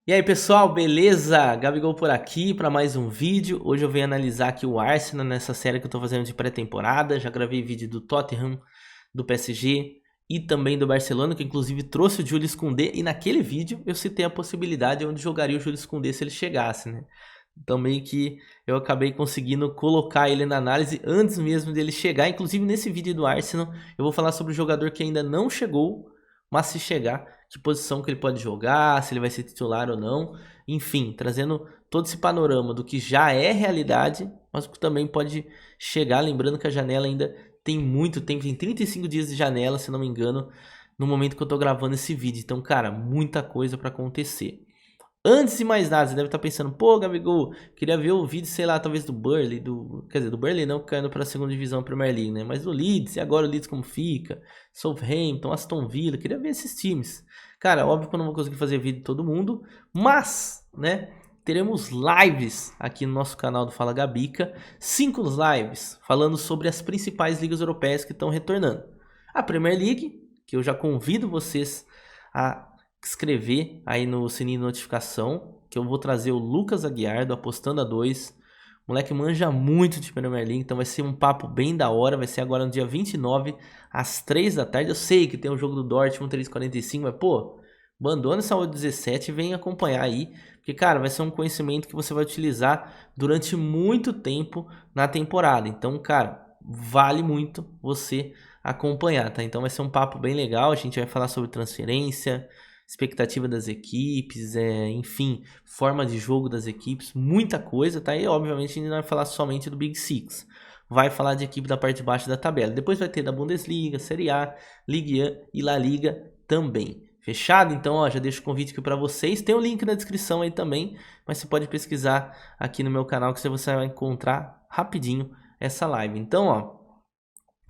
E aí pessoal, beleza? Gabigol por aqui para mais um vídeo. Hoje eu venho analisar aqui o Arsenal nessa série que eu tô fazendo de pré-temporada. Já gravei vídeo do Tottenham, do PSG e também do Barcelona, que inclusive trouxe o Julius Koundé. E naquele vídeo eu citei a possibilidade onde jogaria o Julius Koundé se ele chegasse, né? Então meio que eu acabei conseguindo colocar ele na análise antes mesmo dele chegar. Inclusive nesse vídeo do Arsenal eu vou falar sobre o jogador que ainda não chegou, mas se chegar, que posição que ele pode jogar, se ele vai ser titular ou não. Enfim, trazendo todo esse panorama do que já é realidade, mas que também pode chegar. Lembrando que a janela ainda tem muito tempo, tem 35 dias de janela, se não me engano, no momento que eu tô gravando esse vídeo. Então, cara, muita coisa para acontecer. Antes de mais nada, você deve estar pensando, pô, Gabigol, queria ver o vídeo, sei lá, talvez do Burnley, quer dizer, do Burnley não, caindo para a segunda divisão Premier League, né? Mas do Leeds, e agora o Leeds como fica? Southampton, Aston Villa, queria ver esses times. Cara, óbvio que eu não vou conseguir fazer vídeo de todo mundo, mas, né, teremos lives aqui no nosso canal do Fala Gabica, 5 lives falando sobre as principais ligas europeias que estão retornando. A Premier League, que eu já convido vocês a escrever aí no sininho de notificação, que eu vou trazer o Lucas Aguiar do Apostando a 2. O moleque manja muito de Premier League, então vai ser um papo bem da hora. Vai ser agora no dia 29, às 3 da tarde. Eu sei que tem o jogo do Dortmund 3h45, mas pô, abandona essa hora 17 e vem acompanhar aí. Porque, cara, vai ser um conhecimento que você vai utilizar durante muito tempo na temporada. Então, cara, vale muito você acompanhar, tá? Então vai ser um papo bem legal. A gente vai falar sobre transferência, expectativa das equipes, enfim, forma de jogo das equipes, muita coisa, tá? E obviamente a gente não vai falar somente do Big Six, vai falar de equipe da parte de baixo da tabela. Depois vai ter da Bundesliga, Série A, Ligue 1 e La Liga também. Fechado? Então, ó, já deixo o convite aqui para vocês. Tem o link na descrição aí também, mas você pode pesquisar aqui no meu canal que você vai encontrar rapidinho essa live. Então, ó,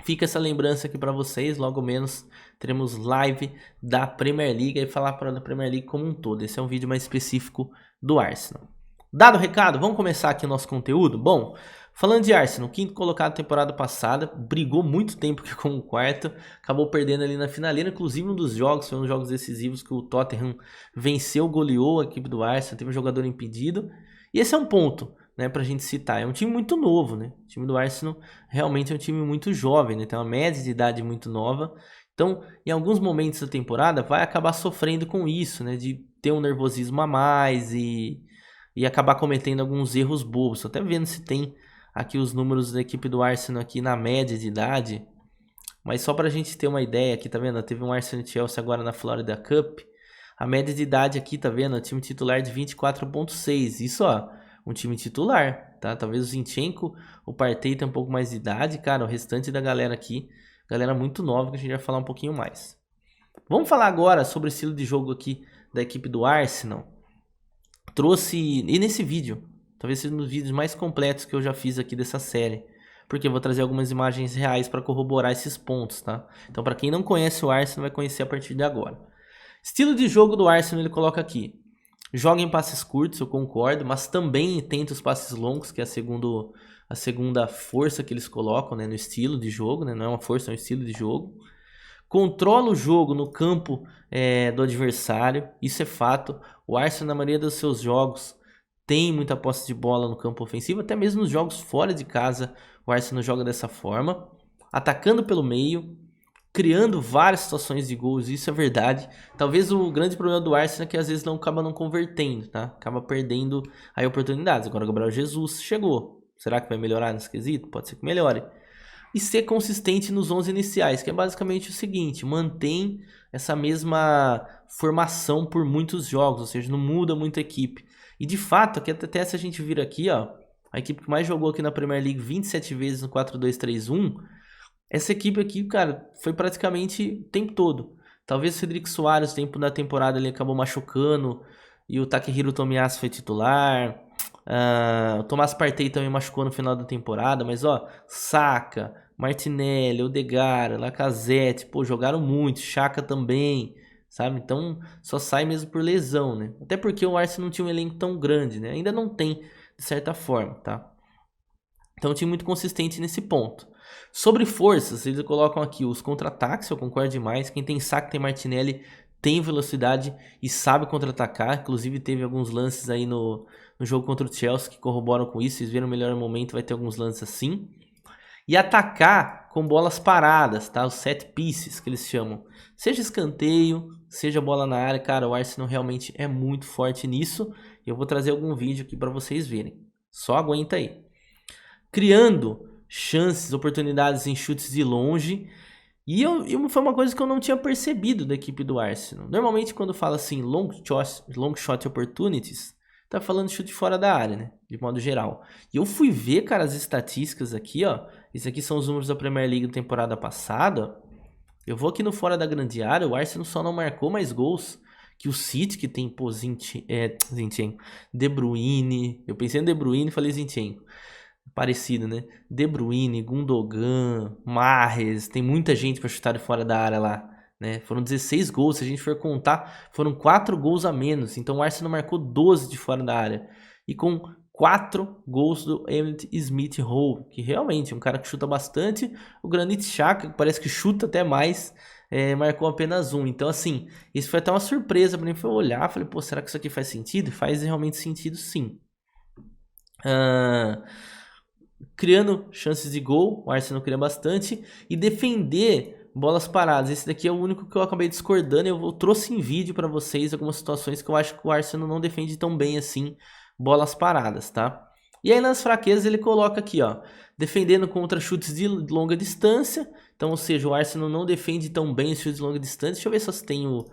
fica essa lembrança aqui para vocês, logo menos teremos live da Premier League e falar para a Premier League como um todo. Esse é um vídeo mais específico do Arsenal. Dado o recado, vamos começar aqui o nosso conteúdo? Bom, falando de Arsenal, quinto colocado na temporada passada, brigou muito tempo aqui com o quarto, acabou perdendo ali na finaleira, inclusive um dos jogos, foi um dos jogos decisivos que o Tottenham venceu, goleou a equipe do Arsenal, teve um jogador impedido, e esse é um ponto, né, pra gente citar. É um time muito novo, né? O time do Arsenal realmente é um time muito jovem, né? Tem uma média de idade muito nova. Então, em alguns momentos da temporada, vai acabar sofrendo com isso, né? De ter um nervosismo a mais e acabar cometendo alguns erros bobos. Tô até vendo se tem aqui os números da equipe do Arsenal aqui na média de idade. Mas só pra gente ter uma ideia aqui, tá vendo? Teve um Arsenal e Chelsea agora na Florida Cup. A média de idade aqui, tá vendo? Time titular de 24,6. Isso, ó, um time titular, tá? Talvez o Zinchenko, o Partey tem um pouco mais de idade, cara. O restante da galera aqui, galera muito nova, que a gente vai falar um pouquinho mais. Vamos falar agora sobre o estilo de jogo aqui da equipe do Arsenal. Trouxe, e nesse vídeo, talvez seja um dos vídeos mais completos que eu já fiz aqui dessa série. Porque eu vou trazer algumas imagens reais para corroborar esses pontos, tá? Então, para quem não conhece o Arsenal, vai conhecer a partir de agora. Estilo de jogo do Arsenal ele coloca aqui. Joga em passes curtos, eu concordo, mas também tenta os passes longos, que é a segunda força que eles colocam, né, no estilo de jogo, né, não é uma força, é um estilo de jogo. Controla o jogo no campo do adversário, isso é fato. O Arsenal, na maioria dos seus jogos, tem muita posse de bola no campo ofensivo, até mesmo nos jogos fora de casa, o Arsenal joga dessa forma. Atacando pelo meio, criando várias situações de gols, isso é verdade. Talvez o grande problema do Arsenal é que às vezes não acaba não convertendo, tá? Acaba perdendo aí oportunidades. Agora o Gabriel Jesus chegou. Será que vai melhorar nesse quesito? Pode ser que melhore. E ser consistente nos 11 iniciais, que é basicamente o seguinte, mantém essa mesma formação por muitos jogos, ou seja, não muda muito a equipe. E de fato, aqui até se a gente vir aqui, ó, a equipe que mais jogou aqui na Premier League 27 vezes no 4-2-3-1, essa equipe aqui, cara, foi praticamente o tempo todo. Talvez o Cedric Soares, no tempo da temporada, ele acabou machucando. E o Takehiro Tomiyasu foi titular. O Thomas Partey também machucou no final da temporada. Mas, ó, Saka, Martinelli, Odegaard, Lacazette, pô, jogaram muito. Xhaka também, sabe? Então, só sai mesmo por lesão, né? Até porque o Arsenal não tinha um elenco tão grande, né? Ainda não tem, de certa forma, tá? Então, um time muito consistente nesse ponto. Sobre forças, eles colocam aqui os contra-ataques, eu concordo demais. Quem tem Saka tem Martinelli tem velocidade e sabe contra-atacar. Inclusive teve alguns lances aí no jogo contra o Chelsea que corroboram com isso. Vocês viram o melhor momento, vai ter alguns lances assim. E atacar com bolas paradas, tá? Os set pieces que eles chamam. Seja escanteio, seja bola na área. Cara, o Arsenal realmente é muito forte nisso. E eu vou trazer algum vídeo aqui para vocês verem. Só aguenta aí. Criando chances, oportunidades em chutes de longe. E foi uma coisa que eu não tinha percebido da equipe do Arsenal. Normalmente quando fala assim long shot opportunities, tá falando de chute fora da área, né? De modo geral. E eu fui ver, cara, as estatísticas aqui, ó. Esses aqui são os números da Premier League da temporada passada. Eu vou aqui no fora da grande área, o Arsenal só não marcou mais gols que o City, que tem, pô, Zinchenko, De Bruyne. Eu pensei em De Bruyne e falei Zinchenko. Parecido, né? De Bruyne, Gundogan, Mahrez, tem muita gente para chutar de fora da área lá, né? Foram 16 gols, se a gente for contar, foram 4 gols a menos. Então o Arsenal marcou 12 de fora da área. E com 4 gols do Emile Smith Rowe, que realmente é um cara que chuta bastante. O Granit Xhaka, que parece que chuta até mais, marcou apenas 1. Então assim, isso foi até uma surpresa para mim. Foi olhar, falei, pô, será que isso aqui faz sentido? Faz realmente sentido, sim. Criando chances de gol, o Arsenal cria bastante, e defender bolas paradas. Esse daqui é o único que eu acabei discordando. Eu trouxe em vídeo para vocês algumas situações que eu acho que o Arsenal não defende tão bem assim bolas paradas, tá? E aí nas fraquezas ele coloca aqui, ó, defendendo contra chutes de longa distância. Então, ou seja, o Arsenal não defende tão bem os chutes de longa distância. Deixa eu ver se eu tenho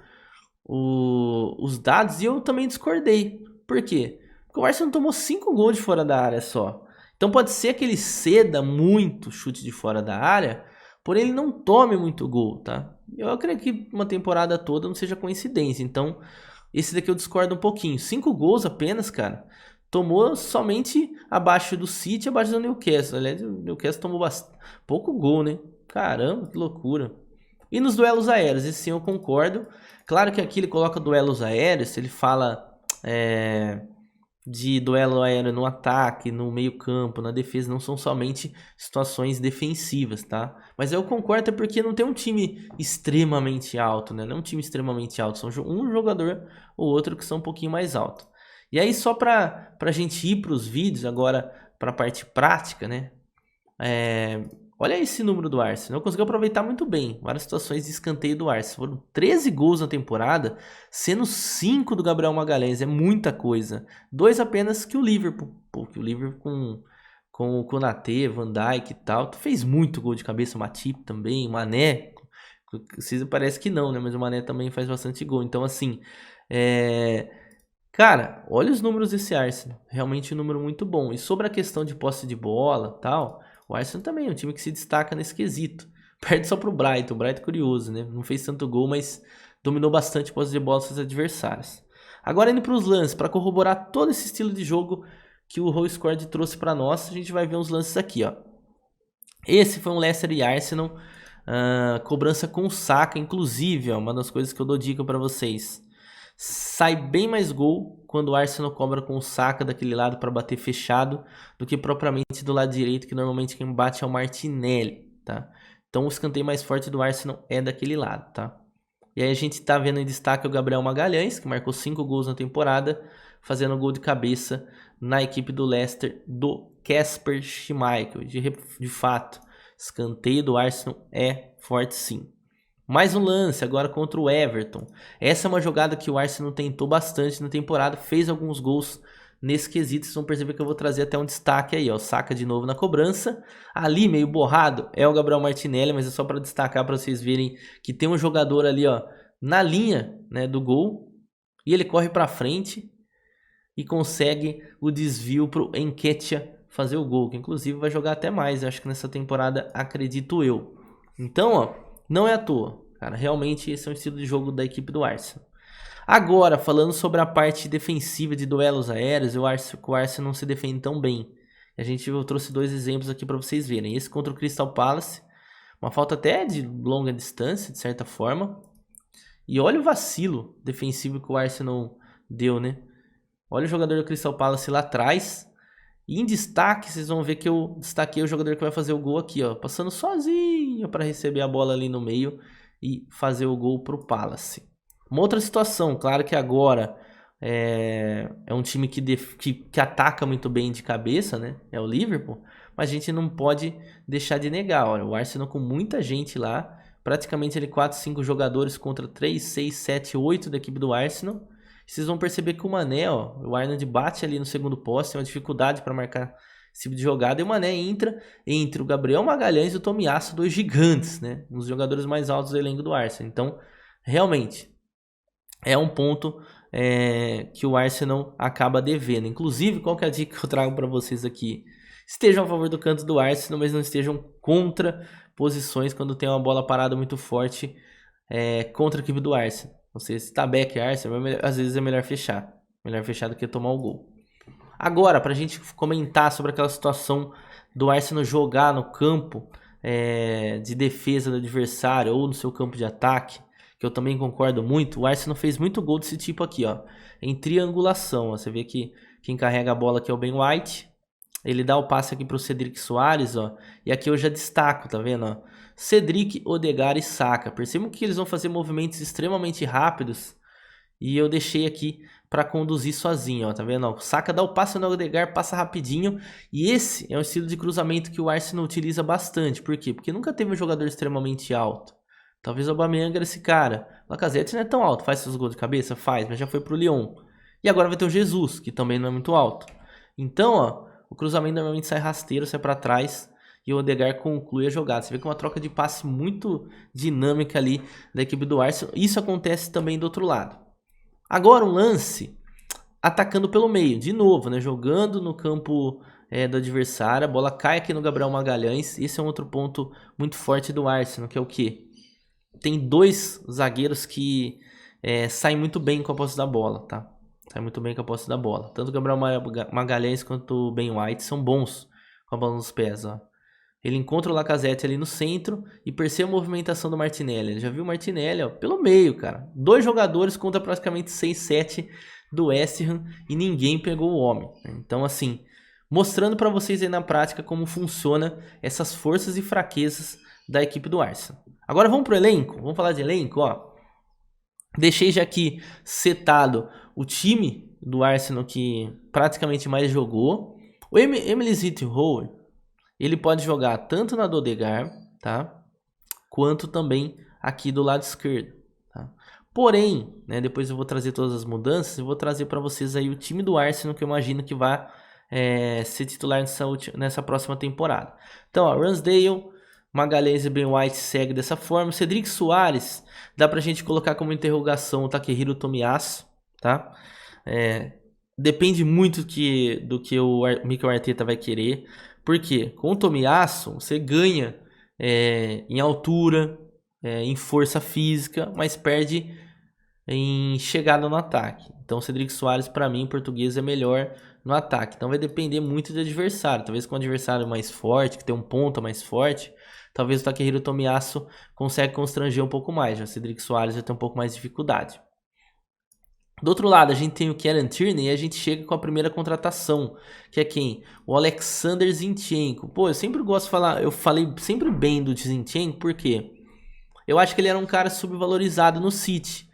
os dados, e eu também discordei. Por quê? Porque o Arsenal tomou 5 gols de fora da área só. Então pode ser que ele ceda muito chute de fora da área, porém ele não tome muito gol, tá? Eu acredito que uma temporada toda não seja coincidência. Então esse daqui eu discordo um pouquinho. 5 gols apenas, cara. Tomou somente abaixo do City, abaixo do Newcastle. Aliás, o Newcastle tomou pouco gol, né? Caramba, que loucura. E nos duelos aéreos, esse sim eu concordo. Claro que aqui ele coloca duelos aéreos, ele fala de duelo aéreo no ataque, no meio campo, na defesa, não são somente situações defensivas, tá? Mas eu concordo porque não tem um time extremamente alto, né? Não é um time extremamente alto, são um jogador ou outro que são um pouquinho mais alto. E aí só pra gente ir pros vídeos agora, pra parte prática, né? Olha esse número do Arsenal, conseguiu aproveitar muito bem várias situações de escanteio do Arsenal. Foram 13 gols na temporada, sendo 5 do Gabriel Magalhães, é muita coisa. 2 apenas que o Liverpool, pô, que o Liverpool com o Konaté, Van Dijk e tal, fez muito gol de cabeça, o Matip também, o Mané, parece que não, né, mas o Mané também faz bastante gol. Então assim, cara, olha os números desse Arsenal, realmente um número muito bom. E sobre a questão de posse de bola tal, o Arsenal também é um time que se destaca nesse quesito. Perde só pro Brighton. O Brighton é curioso, né? Não fez tanto gol, mas dominou bastante a posse de bola dos seus adversários. Agora indo para os lances, para corroborar todo esse estilo de jogo que o Roll Squad trouxe para nós, a gente vai ver uns lances aqui, ó. Esse foi um Leicester e Arsenal, cobrança com Saka, inclusive, ó, uma das coisas que eu dou dica para vocês. Sai bem mais gol quando o Arsenal cobra com o Saka daquele lado para bater fechado do que propriamente do lado direito, que normalmente quem bate é o Martinelli, tá? Então o escanteio mais forte do Arsenal é daquele lado, tá? E aí a gente tá vendo em destaque o Gabriel Magalhães, que marcou 5 gols na temporada, fazendo gol de cabeça na equipe do Leicester, do Kasper Schmeichel. De fato, escanteio do Arsenal é forte sim. Mais um lance agora contra o Everton. Essa é uma jogada que o Arsenal tentou bastante na temporada, fez alguns gols nesse quesito. Vocês vão perceber que eu vou trazer até um destaque aí, ó. Saka de novo na cobrança. Ali, meio borrado, é o Gabriel Martinelli, mas é só para destacar para vocês verem que tem um jogador ali, ó, na linha, né, do gol. E ele corre para frente e consegue o desvio pro Nketiah fazer o gol, que inclusive vai jogar até mais, acho que nessa temporada, acredito eu. Então, ó, não é à toa, cara, realmente esse é um estilo de jogo da equipe do Arsenal. Agora, falando sobre a parte defensiva de duelos aéreos, eu acho que o Arsenal não se defende tão bem. Eu trouxe 2 exemplos aqui para vocês verem. Esse contra o Crystal Palace, uma falta até de longa distância, de certa forma. E olha o vacilo defensivo que o Arsenal deu, né? Olha o jogador do Crystal Palace lá atrás. E em destaque, vocês vão ver que eu destaquei o jogador que vai fazer o gol aqui, ó, passando sozinho para receber a bola ali no meio e fazer o gol pro Palace. Uma outra situação, claro que agora é um time que ataca muito bem de cabeça, né? É o Liverpool, mas a gente não pode deixar de negar. Olha, o Arsenal com muita gente lá, praticamente ele 4, 5 jogadores contra 3, 6, 7, 8 da equipe do Arsenal. Vocês vão perceber que o Mané, ó, o Arnold bate ali no segundo poste, tem uma dificuldade para marcar esse tipo de jogada, e o Mané entra entre o Gabriel Magalhães e o Tomiyasu, dois gigantes, né? Um dos jogadores mais altos do elenco do Arsenal. Então, realmente, é um ponto que o Arsenal acaba devendo. Inclusive, qual que é a dica que eu trago para vocês aqui? Estejam a favor do canto do Arsenal, mas não estejam contra posições quando tem uma bola parada muito forte contra a equipe do Arsenal. Ou seja, se tá back Arsenal, às vezes é melhor fechar. Melhor fechar do que tomar o gol. Agora, para a gente comentar sobre aquela situação do Arsenal jogar no campo de defesa do adversário ou no seu campo de ataque, que eu também concordo muito, o Arsenal fez muito gol desse tipo aqui, ó, em triangulação. Ó. Você vê que quem carrega a bola aqui é o Ben White, ele dá o passe aqui para o Cedric Soares, ó, e aqui eu já destaco, tá vendo? Ó? Cedric, Odegaard e Saka. Percebam que eles vão fazer movimentos extremamente rápidos e eu deixei aqui para conduzir sozinho, ó, tá vendo? Ó, o Saka dá o passe no Odegaard, passa rapidinho, e esse é o estilo de cruzamento que o Arsenal utiliza bastante. Por quê? Porque nunca teve um jogador extremamente alto. Talvez o Aubameyang era esse cara. O Lacazette não é tão alto, faz seus gols de cabeça? Faz, mas já foi pro Lyon. E agora vai ter o Jesus, que também não é muito alto. Então, ó, o cruzamento normalmente sai rasteiro, sai para trás, e o Odegaard conclui a jogada. Você vê que é uma troca de passe muito dinâmica ali da equipe do Arsenal. Isso acontece também do outro lado. Agora um lance atacando pelo meio, de novo, né? Jogando no campo do adversário. A bola cai aqui no Gabriel Magalhães. Esse é um outro ponto muito forte do Arsenal, que é o quê? Tem dois zagueiros que saem muito bem com a posse da bola, tá? Sai muito bem com a posse da bola. Tanto o Gabriel Magalhães quanto o Ben White são bons com a bola nos pés, ó. Ele encontra o Lacazette ali no centro e percebe a movimentação do Martinelli. Ele já viu o Martinelli, ó, pelo meio, cara. Dois jogadores contra praticamente 6, 7 do West Ham e ninguém pegou o homem. Então, assim, mostrando para vocês aí na prática como funciona essas forças e fraquezas da equipe do Arsenal. Agora vamos pro elenco. Vamos falar de elenco, ó. Deixei já aqui setado o time do Arsenal que praticamente mais jogou. O Emile Smith-Rowe, ele pode jogar tanto na do Odegaard, tá? Quanto também aqui do lado esquerdo, tá? Porém, né, depois eu vou trazer todas as mudanças e vou trazer para vocês aí o time do Arsenal que eu imagino que vai ser titular nessa próxima temporada. Então, ó, Ramsdale, Magalhães e Ben White segue dessa forma. Cedric Soares, dá pra gente colocar como interrogação o Takehiro Tomiyasu, tá? Depende muito do que o Mikel Arteta vai querer. Porque com o Tomiyasu você ganha em altura, em força física, mas perde em chegada no ataque. Então o Cedric Soares, para mim, em português, é melhor no ataque. Então vai depender muito do adversário. Talvez com um adversário mais forte, que tem um ponta mais forte, talvez o Takehiro Tomiyasu consiga constranger um pouco mais. Já o Cedric Soares vai ter um pouco mais de dificuldade. Do outro lado, a gente tem o Kieran Tierney e a gente chega com a primeira contratação, que é quem? O Alexander Zinchenko. Pô, eu sempre gosto de falar, eu falei sempre bem do Zinchenko, por quê? Eu acho que ele era um cara subvalorizado no City.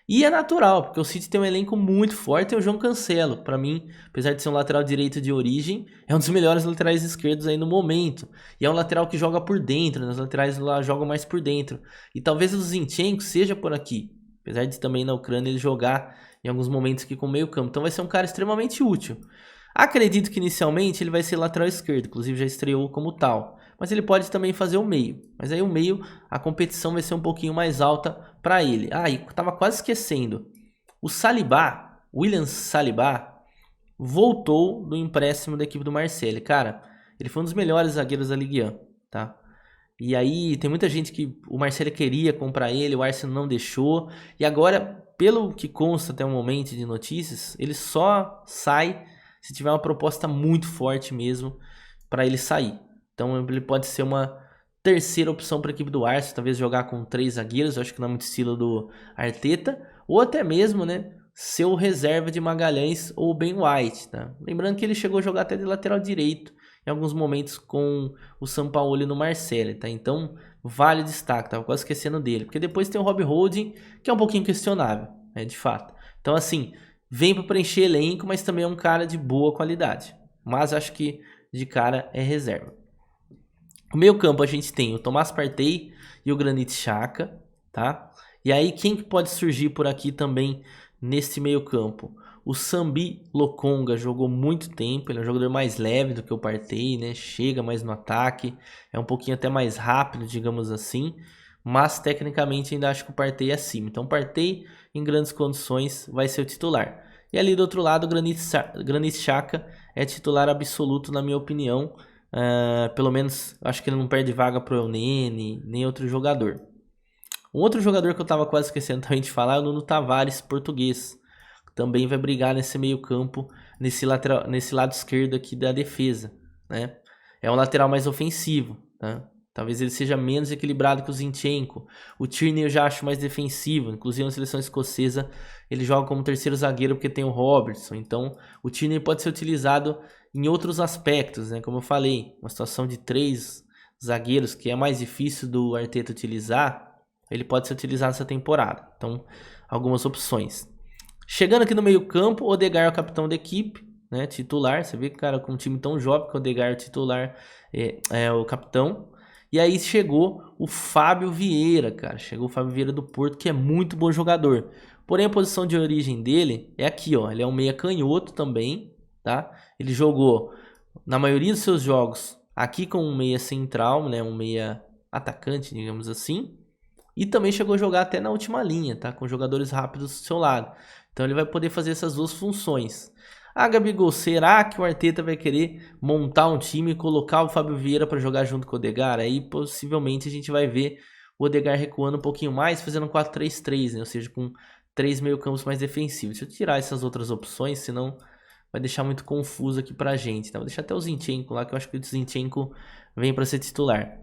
E é natural, porque o City tem um elenco muito forte, é o João Cancelo. Para mim, apesar de ser um lateral direito de origem, é um dos melhores laterais esquerdos aí no momento. E é um lateral que joga por dentro, né? Os laterais lá jogam mais por dentro. E talvez o Zinchenko seja por aqui. Apesar de também na Ucrânia ele jogar em alguns momentos aqui com meio campo. Então vai ser um cara extremamente útil. Acredito que inicialmente ele vai ser lateral esquerdo. Inclusive já estreou como tal. Mas ele pode também fazer o meio. Mas aí o meio, a competição vai ser um pouquinho mais alta para ele. Ah, e tava quase esquecendo. O Saliba, William Saliba, voltou do empréstimo da equipe do Marseille. Cara, ele foi um dos melhores zagueiros da Ligue 1, tá? E aí tem muita gente que o Marseille queria comprar ele, o Arsenal não deixou. E agora, pelo que consta até o momento de notícias, ele só sai se tiver uma proposta muito forte mesmo para ele sair. Então ele pode ser uma terceira opção para a equipe do Arsenal, talvez jogar com 3 zagueiros, eu acho que não é muito estilo do Arteta, ou até mesmo, né, ser o reserva de Magalhães ou Ben White, tá? Lembrando que ele chegou a jogar até de lateral direito em alguns momentos com o Sampaoli no Marseille, tá? Então, vale o destaque, tava quase esquecendo dele. Porque depois tem o Rob Holding, que é um pouquinho questionável, né, de fato. Então, assim, vem para preencher elenco, mas também é um cara de boa qualidade. Mas acho que de cara é reserva. No meio campo a gente tem o Tomás Partey e o Granit Xhaka, tá? E aí quem que pode surgir por aqui também nesse meio campo? O Sambi Lokonga jogou muito tempo, ele é um jogador mais leve do que o Partey, né? Chega mais no ataque, é um pouquinho até mais rápido, digamos assim, mas tecnicamente ainda acho que o Partey é acima. Então o Partey em grandes condições vai ser o titular. E ali do outro lado o Granit Xhaka é titular absoluto na minha opinião. Pelo menos acho que ele não perde vaga pro Elneny, nem outro jogador. Um outro jogador que eu tava quase esquecendo também de falar é o Nuno Tavares, português. Também vai brigar nesse meio campo, nesse lado esquerdo aqui da defesa, né? É um lateral mais ofensivo, né? Talvez ele seja menos equilibrado que o Zinchenko. O Tierney eu já acho mais defensivo. Inclusive na seleção escocesa ele joga como terceiro zagueiro porque tem o Robertson. Então o Tierney pode ser utilizado em outros aspectos, né? Como eu falei, uma situação de 3 zagueiros que é mais difícil do Arteta utilizar, ele pode ser utilizado nessa temporada. Então, algumas opções. Chegando aqui no meio campo, o Odegaard é o capitão da equipe, né? Titular. Você vê que, cara, com um time tão jovem que o Odegaard é titular, é o capitão. E aí chegou o Fábio Vieira, cara. Chegou o Fábio Vieira do Porto, que é muito bom jogador. Porém, a posição de origem dele é aqui, ó. Ele é um meia canhoto também, tá? Ele jogou, na maioria dos seus jogos, aqui com um meia central, né? Um meia atacante, digamos assim. E também chegou a jogar até na última linha, tá? Com jogadores rápidos do seu lado. Então ele vai poder fazer essas duas funções. Ah, Gabigol, será que o Arteta vai querer montar um time e colocar o Fábio Vieira para jogar junto com o Odegaard? Aí possivelmente a gente vai ver o Odegaard recuando um pouquinho mais, fazendo um 4-3-3, né? Ou seja, com 3 meio-campos mais defensivos. Deixa eu tirar essas outras opções, senão vai deixar muito confuso aqui pra gente. Então vou deixar até o Zinchenko lá, que eu acho que o Zinchenko vem para ser titular.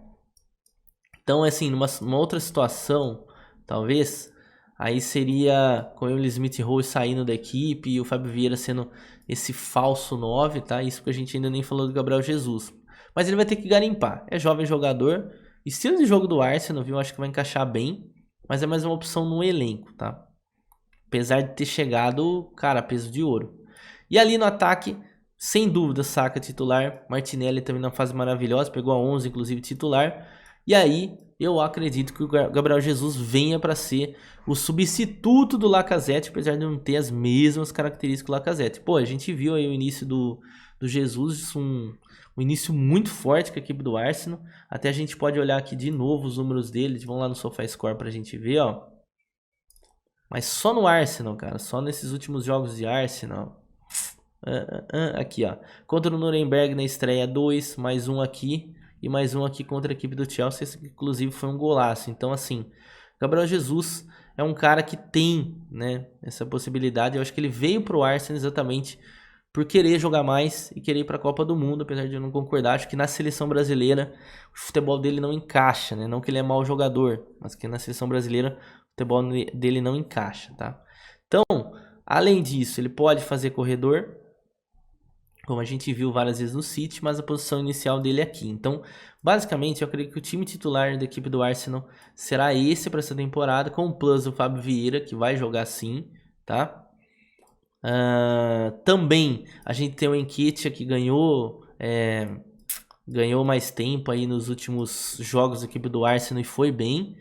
Então, assim, numa outra situação, talvez, aí seria com o Emile Smith Rowe saindo da equipe e o Fábio Vieira sendo esse falso 9, tá? Isso que a gente ainda nem falou do Gabriel Jesus. Mas ele vai ter que garimpar. É jovem jogador. Estilo de jogo do Arsenal, viu? Acho que vai encaixar bem. Mas é mais uma opção no elenco, tá? Apesar de ter chegado, cara, peso de ouro. E ali no ataque, sem dúvida, Saka titular. Martinelli também na fase maravilhosa. Pegou a 11, inclusive, titular. E aí, eu acredito que o Gabriel Jesus venha para ser o substituto do Lacazette, apesar de não ter as mesmas características do Lacazette. Pô, a gente viu aí o início do Jesus, um início muito forte com a equipe do Arsenal. Até a gente pode olhar aqui de novo os números dele. Vamos lá no SofaScore pra gente ver, ó. Mas só no Arsenal, cara. Só nesses últimos jogos de Arsenal. Aqui, ó. Contra o Nuremberg na estreia 2, mais um aqui. E mais um aqui contra a equipe do Chelsea, esse inclusive foi um golaço. Então, assim, Gabriel Jesus é um cara que tem, né, essa possibilidade. Eu acho que ele veio pro Arsenal exatamente por querer jogar mais e querer ir para a Copa do Mundo, apesar de eu não concordar. Acho que na seleção brasileira o futebol dele não encaixa, né? Não que ele é mau jogador, mas que na seleção brasileira o futebol dele não encaixa, tá? Então, além disso, ele pode fazer corredor, como a gente viu várias vezes no City, mas a posição inicial dele é aqui. Então, basicamente, eu acredito que o time titular da equipe do Arsenal será esse para essa temporada, com o plus do Fábio Vieira, que vai jogar sim, tá? Também a gente tem o Nketiah, que ganhou mais tempo aí nos últimos jogos da equipe do Arsenal e foi bem.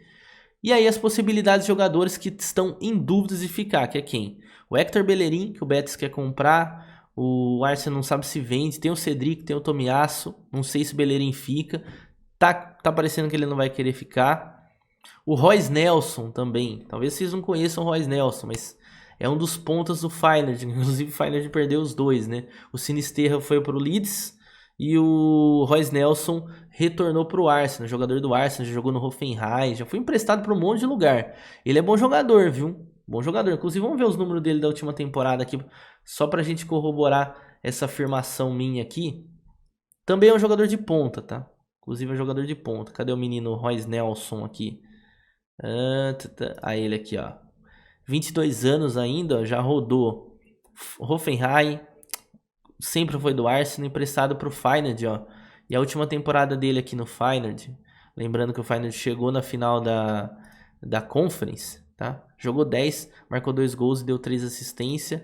E aí as possibilidades de jogadores que estão em dúvidas de ficar, que é quem? O Hector Bellerin, que o Betis quer comprar. O Arsenal não sabe se vende. Tem o Cedric, tem o Tomiasso. Não sei se o Bellerin fica. Tá parecendo que ele não vai querer ficar. O Royce Nelson também. Talvez vocês não conheçam o Royce Nelson, mas é um dos pontas do Feyenoord. Inclusive o Feyenoord perdeu os dois, né? O Sinisterra foi pro Leeds e o Royce Nelson retornou pro Arsenal. Jogador do Arsenal, já jogou no Hoffenheim, já foi emprestado para um monte de lugar. Ele é bom jogador, viu? Bom jogador. Inclusive, vamos ver os números dele da última temporada aqui, só pra gente corroborar essa afirmação minha aqui. Também é um jogador de ponta, tá? Inclusive é um jogador de ponta. Cadê o menino Royce Nelson aqui? Aí ele aqui, ó. 22 anos ainda, ó, já rodou Hoffenheim, sempre foi do Arsenal, emprestado pro Feyenoord, ó. E a última temporada dele aqui no Feyenoord, lembrando que o Feyenoord chegou na final da Conference, tá? Jogou 10, marcou 2 gols e deu 3 assistências.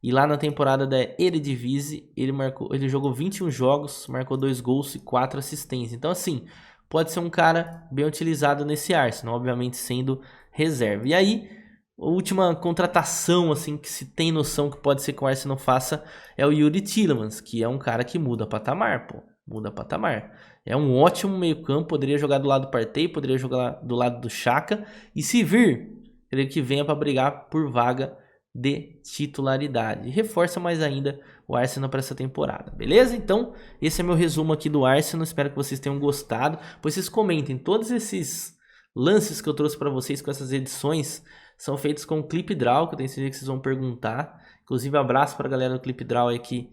E lá na temporada da Eredivisie, ele jogou 21 jogos, marcou 2 gols e 4 assistências. Então assim, pode ser um cara bem utilizado nesse Arsenal, obviamente sendo reserva. E aí, a última contratação assim que se tem noção que pode ser que o Arsenal faça é o Youri Tielemans, que é um cara que muda patamar, pô. Muda patamar. É um ótimo meio-campo, poderia jogar do lado do Partey, poderia jogar do lado do Xhaka, e se vir, creio que venha para brigar por vaga de titularidade. E reforça mais ainda o Arsenal para essa temporada, beleza? Então, esse é meu resumo aqui do Arsenal, espero que vocês tenham gostado. Pois vocês comentem, todos esses lances que eu trouxe para vocês com essas edições são feitos com o ClipDraw, que eu tenho certeza que vocês vão perguntar. Inclusive, abraço para a galera do ClipDraw aí que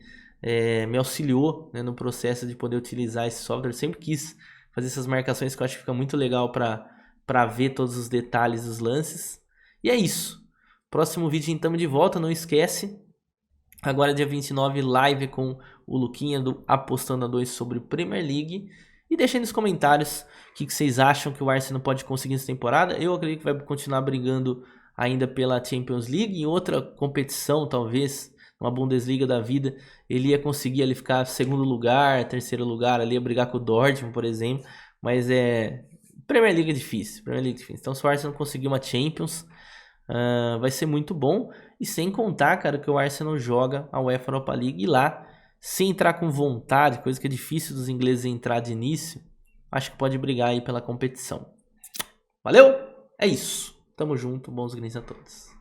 me auxiliou, né, no processo de poder utilizar esse software. Eu sempre quis fazer essas marcações que eu acho que fica muito legal para ver todos os detalhes dos lances. E é isso. Próximo vídeo então de volta, não esquece. Agora dia 29, live com o Luquinha do Apostando a 2 sobre Premier League. E deixa aí nos comentários o que vocês acham que o Arsenal pode conseguir nessa temporada. Eu acredito que vai continuar brigando ainda pela Champions League. Em outra competição, talvez, uma Bundesliga da vida, ele ia conseguir ali ficar segundo lugar, terceiro lugar, ali ia brigar com o Dortmund, por exemplo. Mas Premier League é difícil, Premier League é difícil. Então se o Arsenal conseguir uma Champions, vai ser muito bom. E sem contar, cara, que o Arsenal joga a UEFA Europa League e lá, se entrar com vontade, coisa que é difícil dos ingleses entrar de início, acho que pode brigar aí pela competição. Valeu? É isso. Tamo junto. Bons greens a todos.